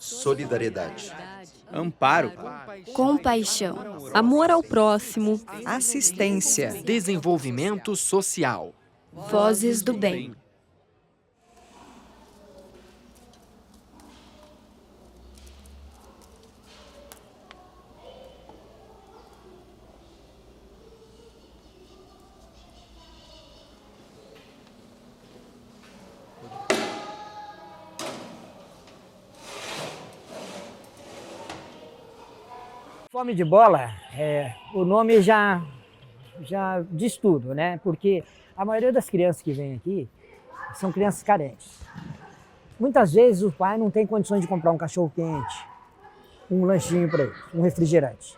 solidariedade, amparo, compaixão, amor ao próximo, assistência, desenvolvimento social, vozes do bem. Fome de bola, o nome já diz tudo, né? Porque a maioria das crianças que vêm aqui são crianças carentes. Muitas vezes o pai não tem condições de comprar um cachorro-quente, um lanchinho para eles, um refrigerante.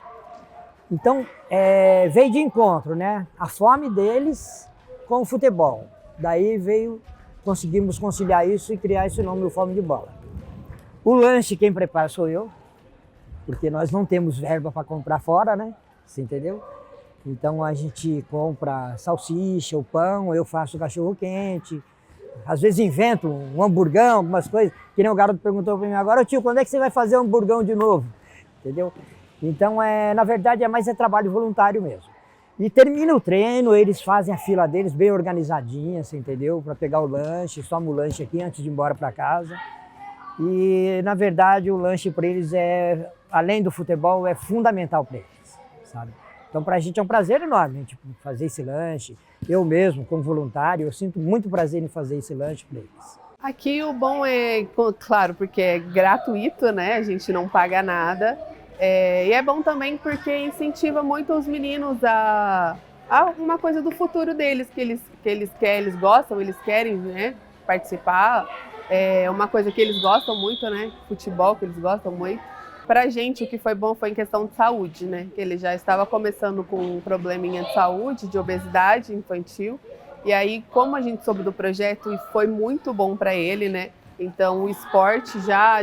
Então, veio de encontro, né? A fome deles com o futebol. Daí conseguimos conciliar isso e criar esse nome, o Fome de Bola. O lanche quem prepara sou eu, porque nós não temos verba para comprar fora, né? Você entendeu? Então a gente compra salsicha, o pão, eu faço cachorro quente, às vezes invento um hamburgão, algumas coisas, que nem o garoto perguntou para mim agora, tio, quando é que você vai fazer um hamburgão de novo? Entendeu? Então, na verdade, mais trabalho voluntário mesmo. E termina o treino, eles fazem a fila deles bem organizadinha, você entendeu? Para pegar o lanche, toma o lanche aqui antes de ir embora para casa. E, na verdade, o lanche para eles além do futebol, é fundamental para eles, sabe? Então, para a gente é um prazer enorme, tipo, fazer esse lanche. Eu mesmo, como voluntário, eu sinto muito prazer em fazer esse lanche para eles. Aqui o bom claro, porque é gratuito, né? A gente não paga nada. E é bom também porque incentiva muito os meninos a uma coisa do futuro deles, que eles gostam, eles querem, né, participar. É uma coisa que eles gostam muito, né? Futebol, que eles gostam muito. Para a gente, o que foi bom foi em questão de saúde, né? Que ele já estava começando com um probleminha de saúde, de obesidade infantil. E aí, como a gente soube do projeto, e foi muito bom para ele, né? Então, o esporte já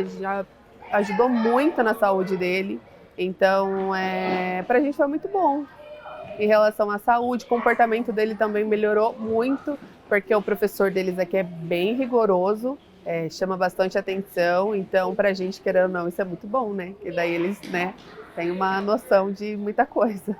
ajudou muito na saúde dele. Então, para a gente foi muito bom. Em relação à saúde, o comportamento dele também melhorou muito, porque o professor deles aqui é bem rigoroso. Chama bastante atenção, então pra gente, querendo ou não, isso é muito bom, né? Que daí eles, né, têm uma noção de muita coisa.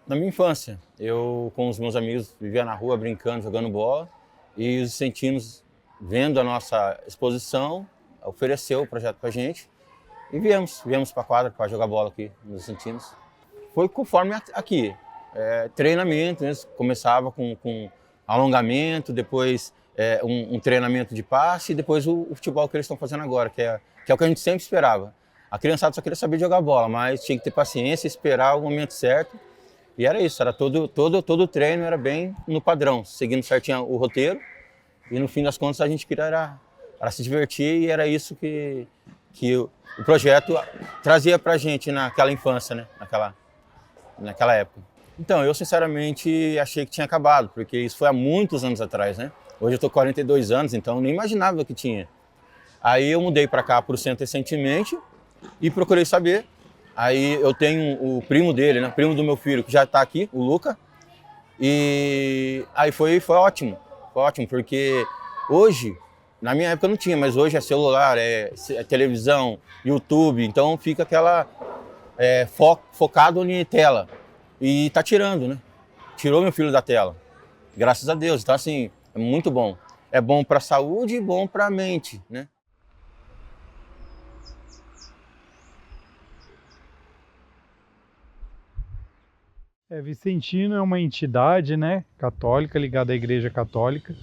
Na minha infância, eu com os meus amigos vivia na rua brincando, jogando bola, e os vicentinos, vendo a nossa exposição, ofereceu o projeto pra gente e viemos pra quadra para jogar bola aqui nos vicentinos. Foi conforme aqui, treinamento, né? Começava com alongamento, depois um treinamento de passe e depois o futebol que eles estão fazendo agora, que é o que a gente sempre esperava. A criançada só queria saber jogar bola, mas tinha que ter paciência, esperar o momento certo. E era isso, era todo o treino era bem no padrão, seguindo certinho o roteiro. E no fim das contas a gente queria era se divertir e era isso que o projeto trazia pra gente naquela infância, né? Naquela época. Então, eu sinceramente achei que tinha acabado, porque isso foi há muitos anos atrás, né? Hoje eu estou com 42 anos, então nem imaginava que tinha. Aí eu mudei para cá, para o centro recentemente, e procurei saber. Aí eu tenho o primo dele, né? Primo do meu filho, que já está aqui, o Luca. E aí foi ótimo. Foi ótimo, porque hoje, na minha época não tinha, mas hoje é celular, é televisão, YouTube, então fica aquela focado em tela. E tá tirando, né? Tirou meu filho da tela. Graças a Deus. Então, assim, é muito bom. É bom para a saúde e bom para a mente, né? Vicentino é uma entidade, né, católica, ligada à Igreja Católica.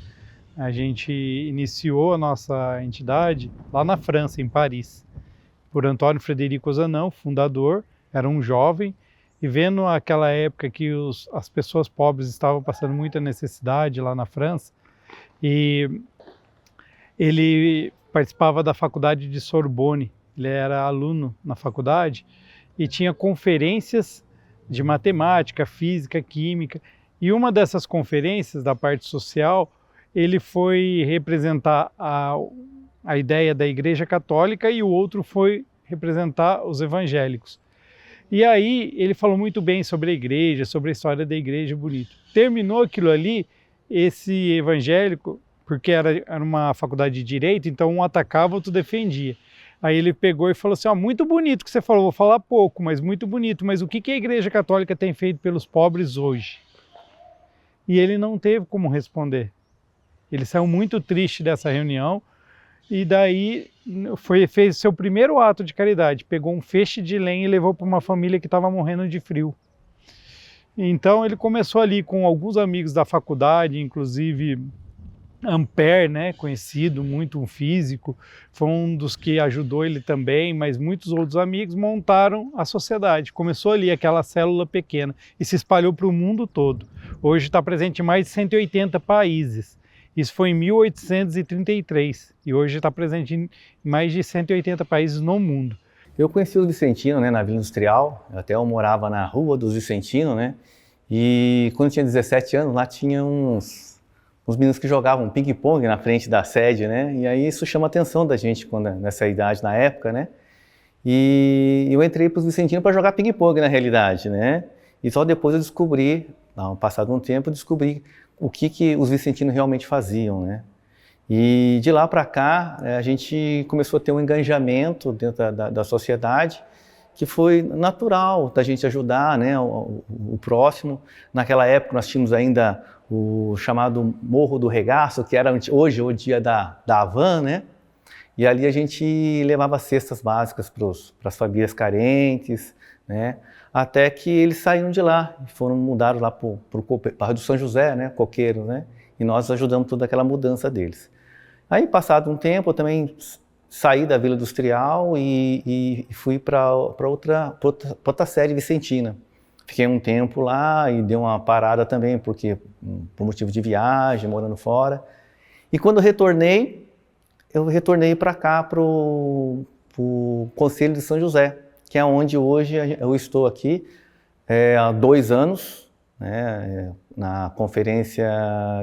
A gente iniciou a nossa entidade lá na França, em Paris, por Antônio Frederico Ozanam, fundador. Era um jovem, e vendo aquela época que as pessoas pobres estavam passando muita necessidade lá na França, e ele participava da faculdade de Sorbonne, ele era aluno na faculdade, e tinha conferências de matemática, física, química, e uma dessas conferências da parte social, ele foi representar a ideia da Igreja Católica e o outro foi representar os evangélicos. E aí ele falou muito bem sobre a igreja, sobre a história da igreja, bonito. Terminou aquilo ali, esse evangélico, porque era uma faculdade de direito, então um atacava, outro defendia. Aí ele pegou e falou assim, muito bonito que você falou, vou falar pouco, mas muito bonito, mas o que a Igreja Católica tem feito pelos pobres hoje? E ele não teve como responder. Ele saiu muito triste dessa reunião e daí fez seu primeiro ato de caridade, pegou um feixe de lenha e levou para uma família que estava morrendo de frio. Então ele começou ali com alguns amigos da faculdade, inclusive Ampère, né, conhecido, muito um físico, foi um dos que ajudou ele também, mas muitos outros amigos montaram a sociedade. Começou ali aquela célula pequena e se espalhou para o mundo todo. Hoje está presente em mais de 180 países. Isso foi em 1833 e hoje está presente em mais de 180 países no mundo. Eu conheci os Vicentinos, né, na Vila Industrial, até eu morava na Rua dos Vicentinos, né, e quando eu tinha 17 anos, lá tinha uns meninos que jogavam ping-pong na frente da sede, né, e aí isso chama a atenção da gente nessa idade, na época, né, e eu entrei para os Vicentinos para jogar ping-pong na realidade, né, e só depois eu descobri, passado um tempo, eu descobri o que os Vicentinos realmente faziam, né. E de lá para cá, a gente começou a ter um engajamento dentro da sociedade que foi natural da gente ajudar, né, o próximo. Naquela época nós tínhamos ainda o chamado Morro do Regaço, que era hoje o dia da Havan, né? E ali a gente levava cestas básicas para as famílias carentes, né? Até que eles saíram de lá e foram mudados lá para o bairro do São José, né? Coqueiro, né? E nós ajudamos toda aquela mudança deles. Aí, passado um tempo, eu também saí da Vila Industrial e fui para outra sede vicentina. Fiquei um tempo lá e dei uma parada também, porque por motivo de viagem, morando fora. E quando eu retornei para cá, para o Conselho de São José, que é onde hoje eu estou aqui há 2 anos, né, na Conferência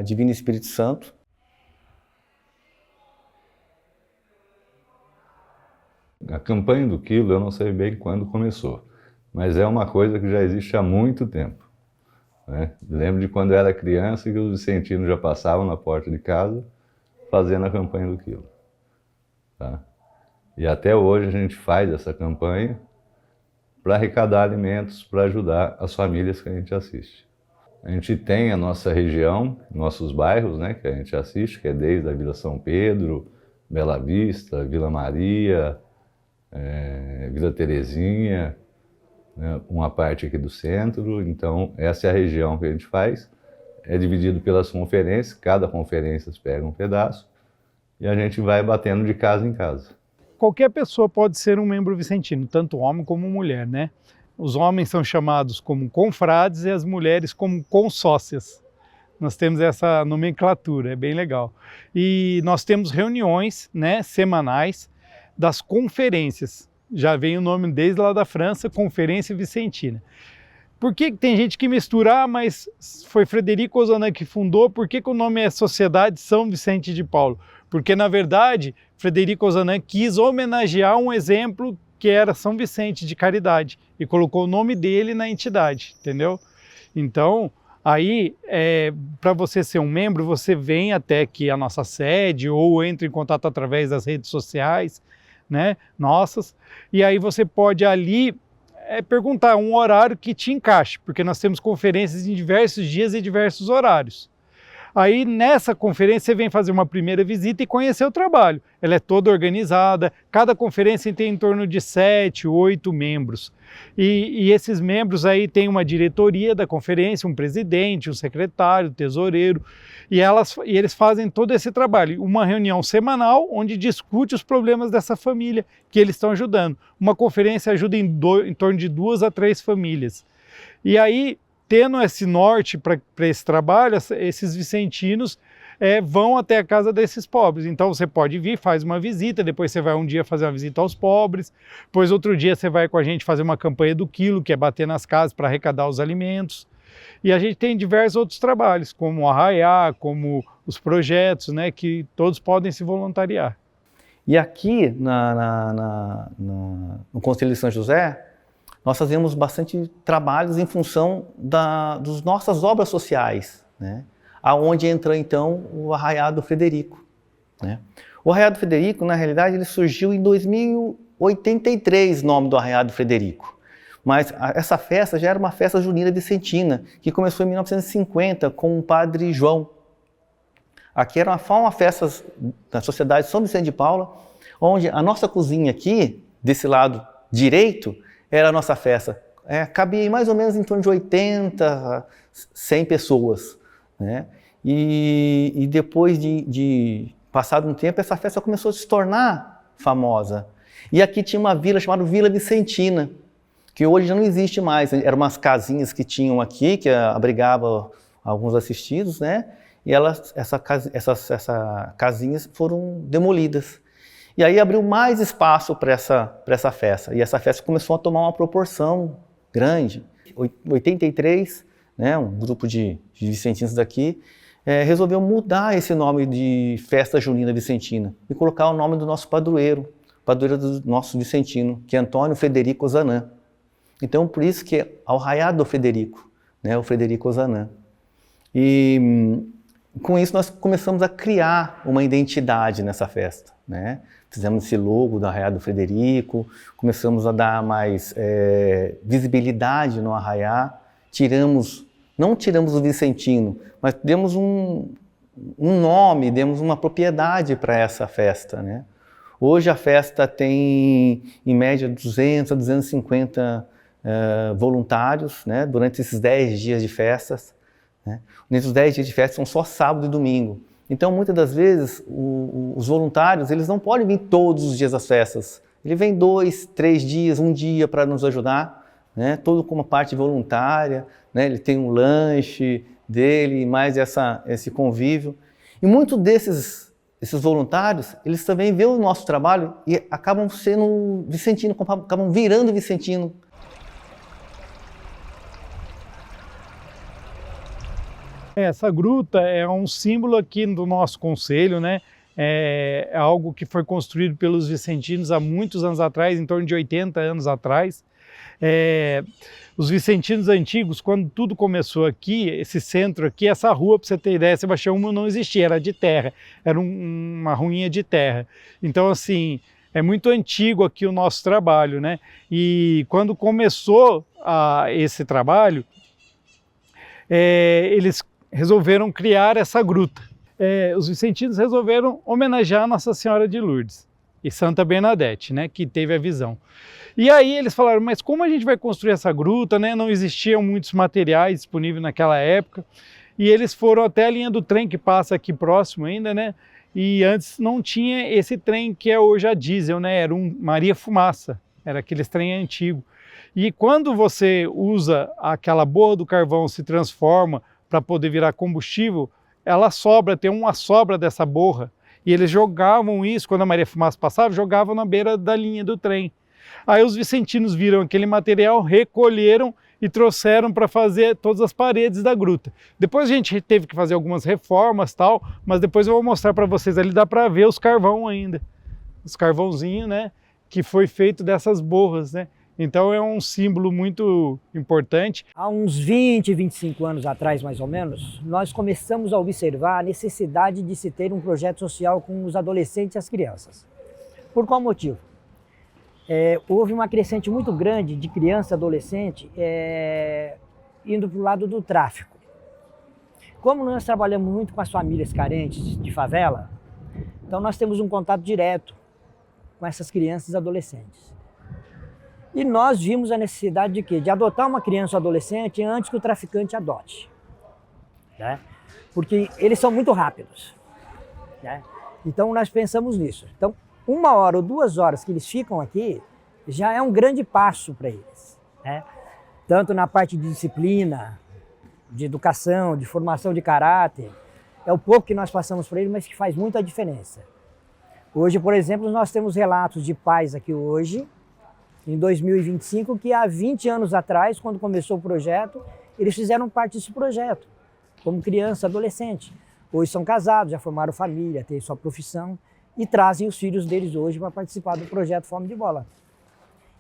Divino Espírito Santo. A campanha do quilo eu não sei bem quando começou, mas é uma coisa que já existe há muito tempo, né? Lembro de quando eu era criança que os vicentinos já passavam na porta de casa fazendo a campanha do quilo. Tá? E até hoje a gente faz essa campanha para arrecadar alimentos, para ajudar as famílias que a gente assiste. A gente tem a nossa região, nossos bairros, né, que a gente assiste, que é desde a Vila São Pedro, Bela Vista, Vila Maria, Vila Terezinha, né, uma parte aqui do centro. Então essa é a região que a gente faz, é dividido pelas conferências, cada conferência pega um pedaço e a gente vai batendo de casa em casa. Qualquer pessoa pode ser um membro vicentino, tanto homem como mulher, né? Os homens são chamados como confrades e as mulheres como consócias. Nós temos essa nomenclatura, é bem legal. E nós temos reuniões, né, semanais das conferências. Já vem o nome desde lá da França, Conferência Vicentina. Por que tem gente que mistura, mas foi Frederico Ozanam que fundou, por que o nome é Sociedade São Vicente de Paulo? Porque, na verdade, Frederico Ozanam quis homenagear um exemplo que era São Vicente de Caridade e colocou o nome dele na entidade, entendeu? Então, aí, para você ser um membro, você vem até aqui a nossa sede ou entra em contato através das redes sociais, né, nossas, e aí você pode ali perguntar um horário que te encaixe, porque nós temos conferências em diversos dias e diversos horários. Aí nessa conferência você vem fazer uma primeira visita e conhecer o trabalho. Ela é toda organizada, cada conferência tem em torno de 7, 8 membros. E esses membros aí têm uma diretoria da conferência, um presidente, um secretário, um tesoureiro, e eles fazem todo esse trabalho. Uma reunião semanal onde discute os problemas dessa família que eles estão ajudando. Uma conferência ajuda em torno de 2 a 3 famílias. E aí, tendo esse norte para esse trabalho, esses vicentinos vão até a casa desses pobres. Então você pode vir, faz uma visita, depois você vai um dia fazer uma visita aos pobres, depois outro dia você vai com a gente fazer uma campanha do quilo, que é bater nas casas para arrecadar os alimentos. E a gente tem diversos outros trabalhos, como o Arraiá, como os projetos, né, que todos podem se voluntariar. E aqui no Conselho de São José, nós fazemos bastante trabalhos em função das nossas obras sociais, né? Aonde entra então o Arraiá do Frederico, né? O Arraiado Frederico, na realidade, ele surgiu em 2083, o nome do Arraiado Frederico. Mas essa festa já era uma festa junina vicentina, que começou em 1950 com o padre João. Aqui era uma festa da Sociedade São Vicente de Paula, onde a nossa cozinha aqui, desse lado direito, era a nossa festa. Cabia mais ou menos em torno de 80, 100 pessoas, né? E depois de passado um tempo, essa festa começou a se tornar famosa. E aqui tinha uma vila chamada Vila Vicentina, que hoje já não existe mais. Eram umas casinhas que tinham aqui, que abrigavam alguns assistidos, né? E essas casinhas foram demolidas. E aí abriu mais espaço para essa festa. E essa festa começou a tomar uma proporção grande. Em 83, né, um grupo de vicentinos daqui resolveu mudar esse nome de Festa Junina Vicentina e colocar o nome do nosso padroeiro do nosso vicentino, que é Antônio Frederico Ozanam. Então, por isso que é o Arraiado do Frederico, né, o Frederico Ozanam. E com isso nós começamos a criar uma identidade nessa festa, né? Fizemos esse logo do Arraiado do Frederico, começamos a dar mais visibilidade no Arraiá, não tiramos o vicentino, mas demos um nome, demos uma propriedade para essa festa, né? Hoje a festa tem, em média, 200 a 250 voluntários, né, durante esses 10 dias de festas, né? Nesses 10 dias de festa são só sábado e domingo. Então, muitas das vezes, os voluntários, eles não podem vir todos os dias das festas. Ele vem 2, 3 dias, um dia para nos ajudar, né? Todo como parte voluntária, né? Ele tem um lanche dele, mais esse convívio. E muitos esses voluntários, eles também veem o nosso trabalho e acabam sendo vicentino, acabam virando vicentino. Essa gruta é um símbolo aqui do nosso concelho, né? É algo que foi construído pelos vicentinos há muitos anos atrás, em torno de 80 anos atrás. Os vicentinos antigos, quando tudo começou aqui, esse centro aqui, essa rua, para você ter ideia, Sebastião I não existia, era de terra, era uma ruinha de terra. Então, assim, é muito antigo aqui o nosso trabalho, né? E quando começou esse trabalho, eles resolveram criar essa gruta. Os vicentinos resolveram homenagear Nossa Senhora de Lourdes e Santa Bernadette, né, que teve a visão. E aí eles falaram, mas como a gente vai construir essa gruta, né? Não existiam muitos materiais disponíveis naquela época. E eles foram até a linha do trem que passa aqui próximo ainda, né? E antes não tinha esse trem que é hoje a diesel, né? Era um Maria Fumaça, era aqueles trem antigo. E quando você usa aquela borra do carvão, se transforma para poder virar combustível, ela sobra, tem uma sobra dessa borra. E eles jogavam isso, quando a Maria Fumaça passava, jogavam na beira da linha do trem. Aí os vicentinos viram aquele material, recolheram e trouxeram para fazer todas as paredes da gruta. Depois a gente teve que fazer algumas reformas, tal, mas depois eu vou mostrar para vocês, ali dá para ver os carvão ainda. Os carvãozinhos, né, que foi feito dessas borras, né? Então é um símbolo muito importante. Há uns 20, 25 anos atrás, mais ou menos, nós começamos a observar a necessidade de se ter um projeto social com os adolescentes e as crianças. Por qual motivo? Houve uma crescente muito grande de criança e adolescente indo para o lado do tráfico. Como nós trabalhamos muito com as famílias carentes de favela, então nós temos um contato direto com essas crianças e adolescentes. E nós vimos a necessidade de quê? De adotar uma criança ou adolescente antes que o traficante adote, né? Porque eles são muito rápidos, né? Então nós pensamos nisso. Então 1 hora ou 2 horas que eles ficam aqui já é um grande passo para eles, né? Tanto na parte de disciplina, de educação, de formação de caráter. É o pouco que nós passamos para eles, mas que faz muita diferença. Hoje, por exemplo, nós temos relatos de pais aqui hoje, em 2025, que há 20 anos atrás, quando começou o projeto, eles fizeram parte desse projeto, como criança, adolescente. Hoje são casados, já formaram família, têm sua profissão e trazem os filhos deles hoje para participar do projeto Fome de Bola.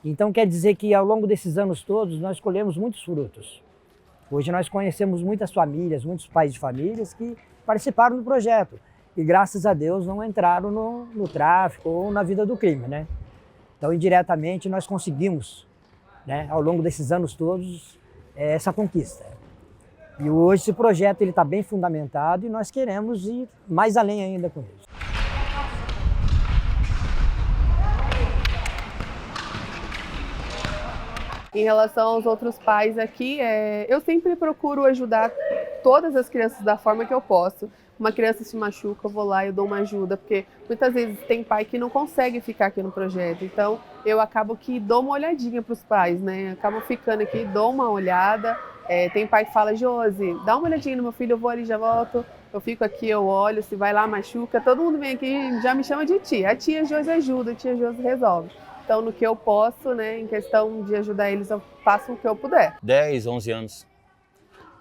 Então quer dizer que ao longo desses anos todos nós colhemos muitos frutos. Hoje nós conhecemos muitas famílias, muitos pais de famílias que participaram do projeto. e graças a Deus não entraram no tráfico ou na vida do crime, né? Então, indiretamente, nós conseguimos, né, ao longo desses anos todos, essa conquista. E hoje esse projeto está bem fundamentado e nós queremos ir mais além ainda com isso. Em relação aos outros pais aqui, eu sempre procuro ajudar todas as crianças da forma que eu posso. Uma criança se machuca, eu vou lá e eu dou uma ajuda, porque muitas vezes tem pai que não consegue ficar aqui no projeto. Então, eu acabo que dou uma olhadinha para os pais, né? Acabo ficando aqui, dou uma olhada. Tem pai que fala, Josi, dá uma olhadinha no meu filho, eu vou ali, já volto. Eu fico aqui, eu olho, se vai lá, machuca. Todo mundo vem aqui e já me chama de tia. A tia Josi ajuda, a tia Josi resolve. Então, no que eu posso, né, em questão de ajudar eles, eu faço o que eu puder. 10, 11 anos.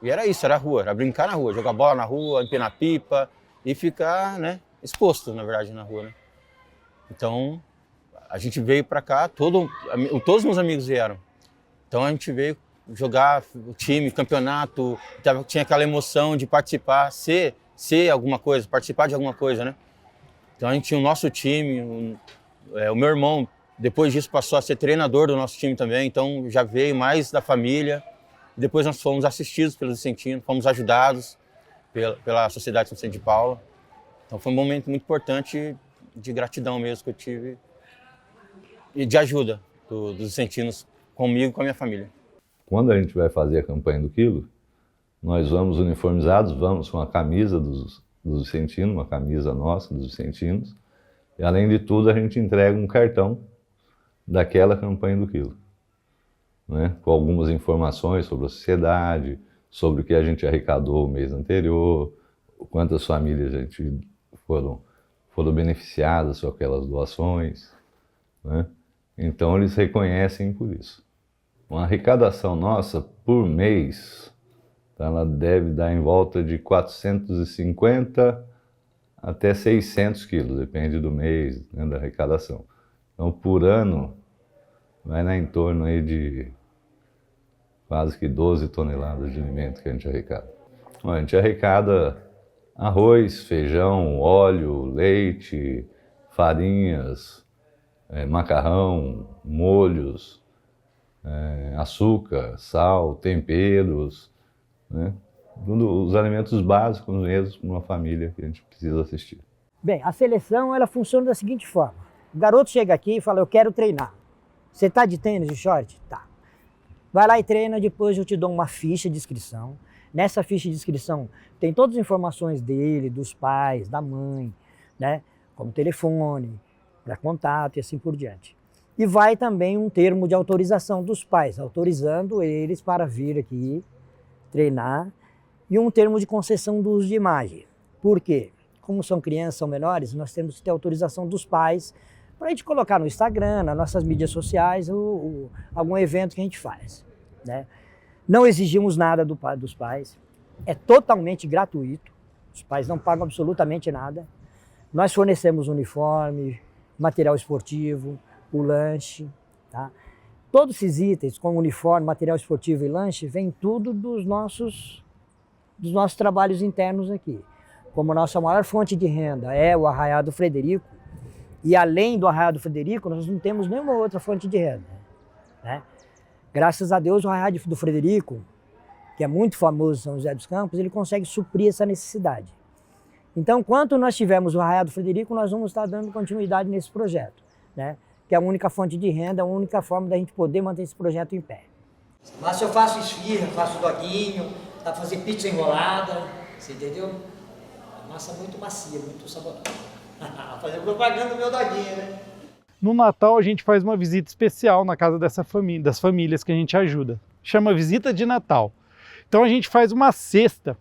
E era isso, era a rua, era brincar na rua, jogar bola na rua, empinar pipa e ficar, né, exposto, na verdade, na rua, né? Então, a gente veio para cá, todos os meus amigos vieram. Então, a gente veio jogar o time, campeonato, tinha aquela emoção de participar, ser alguma coisa, participar de alguma coisa, né? Então, a gente tinha o nosso time, o meu irmão, depois disso, passou a ser treinador do nosso time também, então já veio mais da família. Depois nós fomos assistidos pelos vicentinos, fomos ajudados pela Sociedade São Vicente de Paula. Então foi um momento muito importante de gratidão mesmo que eu tive e de ajuda dos vicentinos comigo e com a minha família. Quando a gente vai fazer a campanha do quilo, nós vamos uniformizados, vamos com a camisa dos vicentinos, uma camisa nossa dos vicentinos, e além de tudo a gente entrega um cartão daquela campanha do quilo, né? Com algumas informações sobre a sociedade, sobre o que a gente arrecadou o mês anterior, quantas famílias a gente foram beneficiadas com aquelas doações, né? Então eles reconhecem por isso. Uma arrecadação nossa por mês, tá, ela deve dar em volta de 450 até 600 quilos, depende do mês, né, da arrecadação. Então, por ano, vai em torno aí de quase que 12 toneladas de alimento que a gente arrecada. A gente arrecada arroz, feijão, óleo, leite, farinhas, macarrão, molhos, açúcar, sal, temperos, né? Os alimentos básicos mesmo para uma família que a gente precisa assistir. Bem, a seleção ela funciona da seguinte forma. O garoto chega aqui e fala, eu quero treinar. Você tá de tênis, de short? Tá. Vai lá e treina, depois eu te dou uma ficha de inscrição. Nessa ficha de inscrição tem todas as informações dele, dos pais, da mãe, né? Como telefone, para contato e assim por diante. E vai também um termo de autorização dos pais, autorizando eles para vir aqui treinar, e um termo de concessão do uso de imagem. Por quê? Como são crianças, são menores, nós temos que ter autorização dos pais para a gente colocar no Instagram, nas nossas mídias sociais, algum evento que a gente faz, né? Não exigimos nada dos pais, é totalmente gratuito, os pais não pagam absolutamente nada. Nós fornecemos uniforme, material esportivo, o lanche, tá? Todos esses itens, como uniforme, material esportivo e lanche, vem tudo dos nossos trabalhos internos aqui. Como nossa maior fonte de renda é o Arraial do Frederico, e além do Arraial do Frederico, nós não temos nenhuma outra fonte de renda, né? Graças a Deus, o Arraial do Frederico, que é muito famoso em São José dos Campos, ele consegue suprir essa necessidade. Então, enquanto nós tivermos o Arraial do Frederico, nós vamos estar dando continuidade nesse projeto, né? Que é a única fonte de renda, a única forma da gente poder manter esse projeto em pé. Mas eu faço esfirra, faço doguinho, dá pra fazer pizza enrolada, você entendeu? A massa muito macia, muito saborosa. Fazer propaganda do meu doguinho, né? No Natal a gente faz uma visita especial na casa das famílias que a gente ajuda. Chama Visita de Natal. Então a gente faz uma cesta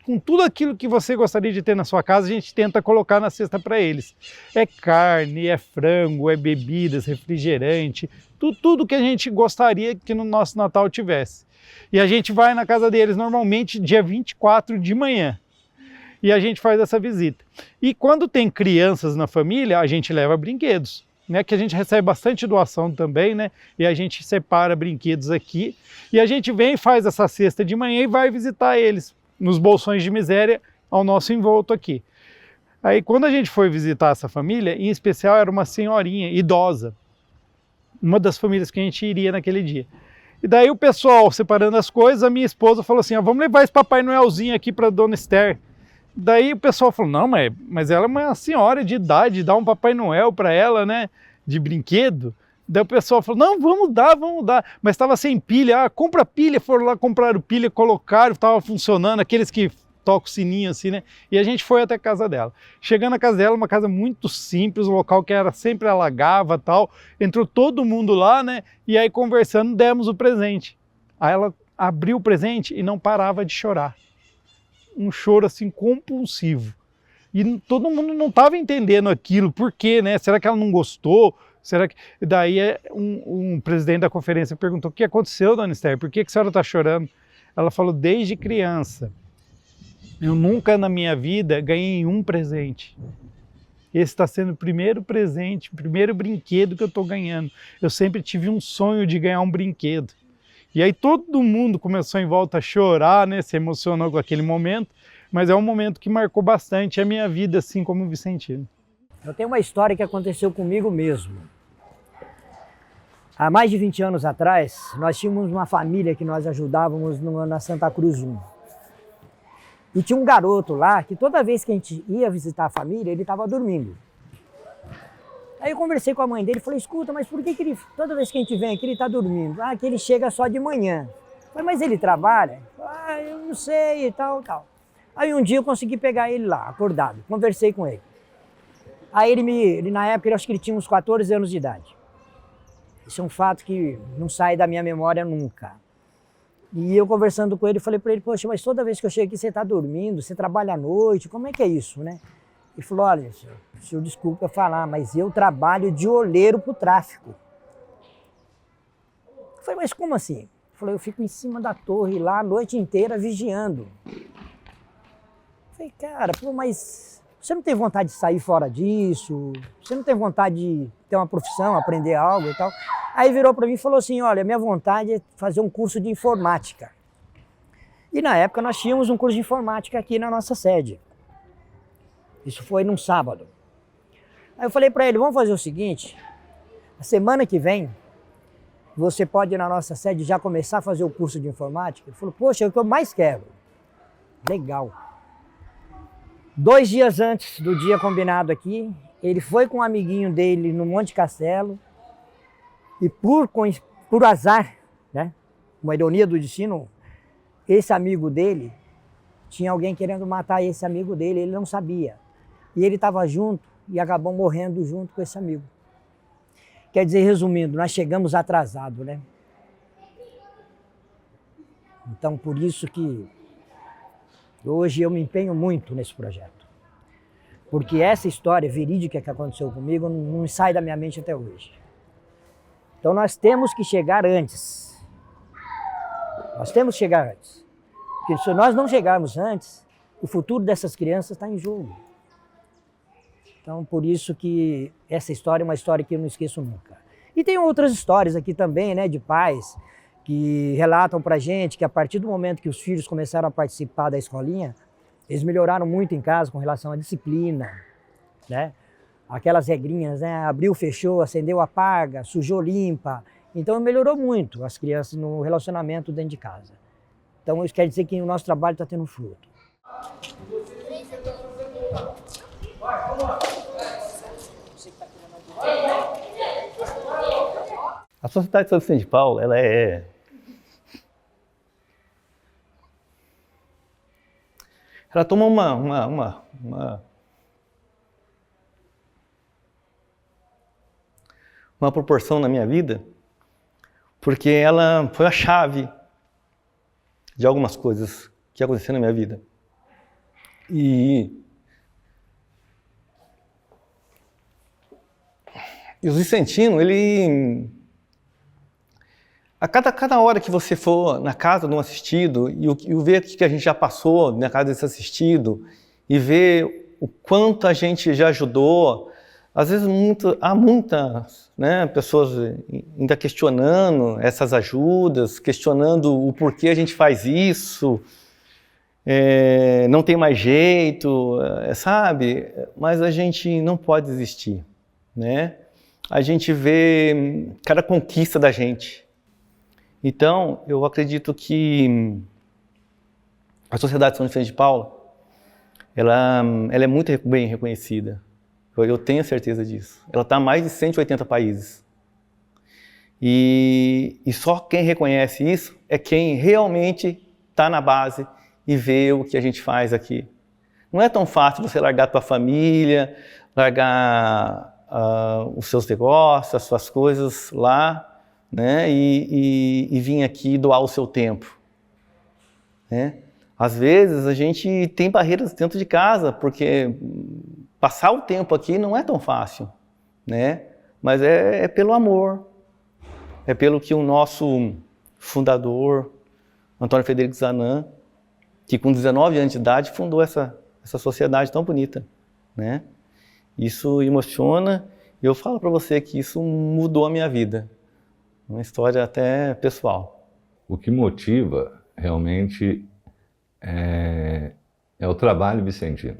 com tudo aquilo que você gostaria de ter na sua casa, a gente tenta colocar na cesta para eles. É carne, é frango, é bebidas, refrigerante, tudo que a gente gostaria que no nosso Natal tivesse. E a gente vai na casa deles normalmente dia 24 de manhã. E a gente faz essa visita. E quando tem crianças na família, a gente leva brinquedos, né? Que a gente recebe bastante doação também, né? E a gente separa brinquedos aqui. E a gente vem e faz essa cesta de manhã e vai visitar eles nos bolsões de miséria ao nosso envolto aqui. Aí quando a gente foi visitar essa família, em especial era uma senhorinha idosa, uma das famílias que a gente iria naquele dia. E daí o pessoal separando as coisas, a minha esposa falou assim, vamos levar esse Papai Noelzinho aqui para Dona Esther. Daí o pessoal falou, não, mas ela é uma senhora de idade, dá um Papai Noel para ela, né, de brinquedo. Daí o pessoal falou, não, vamos dar. Mas estava sem pilha, compra pilha, foram lá, compraram pilha, colocaram, estava funcionando, aqueles que tocam o sininho assim, né? E a gente foi até a casa dela. Chegando na casa dela, uma casa muito simples, um local que era sempre alagava e tal. Entrou todo mundo lá, né? E aí conversando, demos o presente. Aí ela abriu o presente e não parava de chorar. Um choro assim compulsivo. E todo mundo não estava entendendo aquilo, por quê, né? Será que ela não gostou? Será que... Daí um presidente da conferência perguntou, o que aconteceu, Dona Esther? Por que a senhora está chorando? Ela falou, desde criança, eu nunca na minha vida ganhei um presente. Esse está sendo o primeiro presente, o primeiro brinquedo que eu estou ganhando. Eu sempre tive um sonho de ganhar um brinquedo. E aí todo mundo começou em volta a chorar, né? Se emocionou com aquele momento, mas é um momento que marcou bastante a minha vida, assim como vicentino. Eu tenho uma história que aconteceu comigo mesmo. Há mais de 20 anos atrás, nós tínhamos uma família que nós ajudávamos na Santa Cruz 1. E tinha um garoto lá que toda vez que a gente ia visitar a família, ele estava dormindo. Aí eu conversei com a mãe dele e falei, escuta, mas por que ele, toda vez que a gente vem aqui ele está dormindo? Que ele chega só de manhã. Eu falei, mas ele trabalha? Eu não sei e tal. Aí um dia eu consegui pegar ele lá, acordado, conversei com ele. Aí ele na época, eu acho que ele tinha uns 14 anos de idade. Isso é um fato que não sai da minha memória nunca. E eu conversando com ele, falei para ele, poxa, mas toda vez que eu chego aqui você está dormindo, você trabalha à noite, como é que é isso, né? Ele falou, olha, senhor, desculpa falar, mas eu trabalho de oleiro para o tráfico. Eu falei, mas como assim? Ele falou, eu fico em cima da torre lá a noite inteira vigiando. Eu falei, cara, pô, mas você não tem vontade de sair fora disso? Você não tem vontade de ter uma profissão, aprender algo e tal? Aí virou para mim e falou assim, olha, minha vontade é fazer um curso de informática. E na época nós tínhamos um curso de informática aqui na nossa sede. Isso foi num sábado. Aí eu falei para ele, vamos fazer o seguinte, a semana que vem, você pode ir na nossa sede já começar a fazer o curso de informática? Ele falou, poxa, é o que eu mais quero. Legal. 2 dias antes do dia combinado aqui, ele foi com um amiguinho dele no Monte Castelo e por azar, né, uma ironia do destino, esse amigo dele, tinha alguém querendo matar esse amigo dele, ele não sabia. E ele estava junto e acabou morrendo junto com esse amigo. Quer dizer, resumindo, nós chegamos atrasados, né? Então, por isso que hoje eu me empenho muito nesse projeto. Porque essa história verídica que aconteceu comigo não sai da minha mente até hoje. Então nós temos que chegar antes. Nós temos que chegar antes. Porque se nós não chegarmos antes, o futuro dessas crianças está em jogo. Então por isso que essa história é uma história que eu não esqueço nunca. E tem outras histórias aqui também, né, de pais que relatam pra gente que a partir do momento que os filhos começaram a participar da escolinha, eles melhoraram muito em casa com relação à disciplina, né? Aquelas regrinhas, né? Abriu, fechou, acendeu, apaga, sujou, limpa. Então melhorou muito as crianças no relacionamento dentro de casa. Então isso quer dizer que o nosso trabalho está tendo fruto. A Sociedade de São Vicente de Paulo, ela toma uma proporção na minha vida, porque ela foi a chave de algumas coisas que aconteceram na minha vida. E o Vicentino, ele... A cada hora que você for na casa de um assistido e ver o que a gente já passou na casa desse assistido e ver o quanto a gente já ajudou, às vezes há muitas, né, pessoas ainda questionando essas ajudas, questionando o porquê a gente faz isso. não tem mais jeito, sabe? Mas a gente não pode desistir, né? A gente vê cada conquista da gente. Então, eu acredito que a Sociedade São Vicente de Paula, ela é muito bem reconhecida. Eu tenho certeza disso. Ela está em mais de 180 países. E só quem reconhece isso é quem realmente está na base e vê o que a gente faz aqui. Não é tão fácil você largar a tua família, largar os seus negócios, as suas coisas lá, né? E vir aqui doar o seu tempo, né? Às vezes a gente tem barreiras dentro de casa, porque passar o tempo aqui não é tão fácil, né? Mas é pelo amor, é pelo que o nosso fundador, Antônio Frederico Zanan, que com 19 anos de idade fundou essa sociedade tão bonita, né? Isso emociona e eu falo para você que isso mudou a minha vida. Uma história até pessoal. O que motiva realmente é o trabalho vicentino,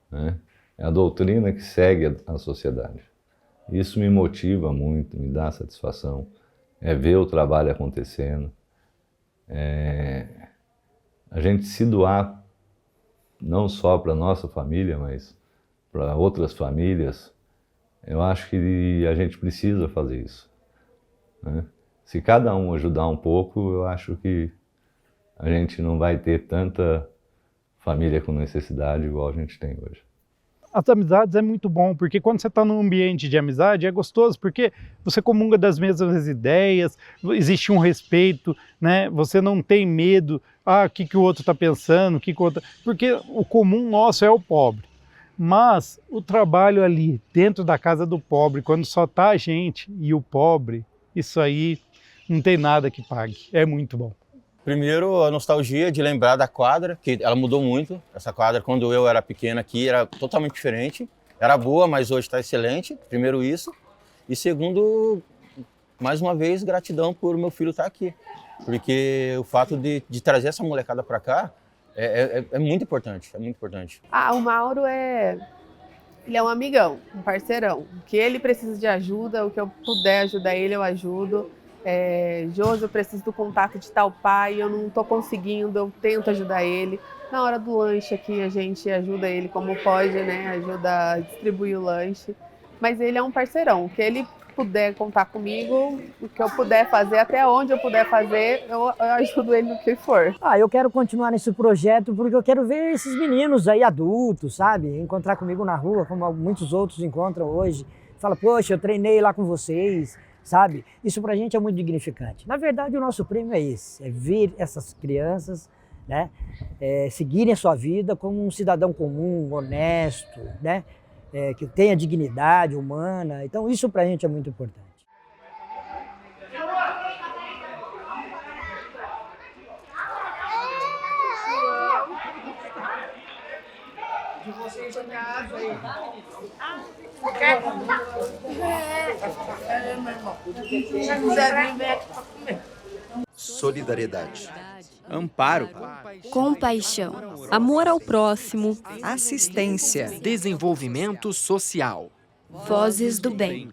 né? É a doutrina que segue a sociedade. Isso me motiva muito, me dá satisfação. É ver o trabalho acontecendo. A gente se doar não só para a nossa família, mas para outras famílias. Eu acho que a gente precisa fazer isso, né? Se cada um ajudar um pouco, eu acho que a gente não vai ter tanta família com necessidade igual a gente tem hoje. As amizades é muito bom, porque quando você está num ambiente de amizade é gostoso, porque você comunga das mesmas ideias, existe um respeito, né? Você não tem medo, o que o outro está pensando, porque o comum nosso é o pobre. Mas o trabalho ali, dentro da casa do pobre, quando só está a gente e o pobre, isso aí não tem nada que pague, é muito bom. Primeiro, a nostalgia de lembrar da quadra, que ela mudou muito. Essa quadra, quando eu era pequena aqui, era totalmente diferente. Era boa, mas hoje está excelente. Primeiro isso. E segundo, mais uma vez, gratidão por meu filho estar aqui. Porque o fato de trazer essa molecada para cá é muito importante, é muito importante. O Mauro ele é um amigão, um parceirão. O que ele precisa de ajuda, o que eu puder ajudar ele, eu ajudo. Josi, eu preciso do contato de tal pai, eu não estou conseguindo, eu tento ajudar ele. Na hora do lanche aqui, a gente ajuda ele como pode, né? Ajuda a distribuir o lanche. Mas ele é um parceirão, o que ele puder contar comigo, o que eu puder fazer, até onde eu puder fazer, eu ajudo ele no que for. Eu quero continuar nesse projeto porque eu quero ver esses meninos aí adultos, sabe? Encontrar comigo na rua, como muitos outros encontram hoje. Fala, poxa, eu treinei lá com vocês. Sabe? Isso pra gente é muito dignificante. Na verdade, o nosso prêmio é esse, é ver essas crianças, né, seguirem a sua vida como um cidadão comum, honesto, né, que tenha dignidade humana. Então, isso pra gente é muito importante. De vocês em casa aí. Solidariedade. Amparo. Compaixão. Amor ao próximo. Assistência. Desenvolvimento social. Vozes do Bem.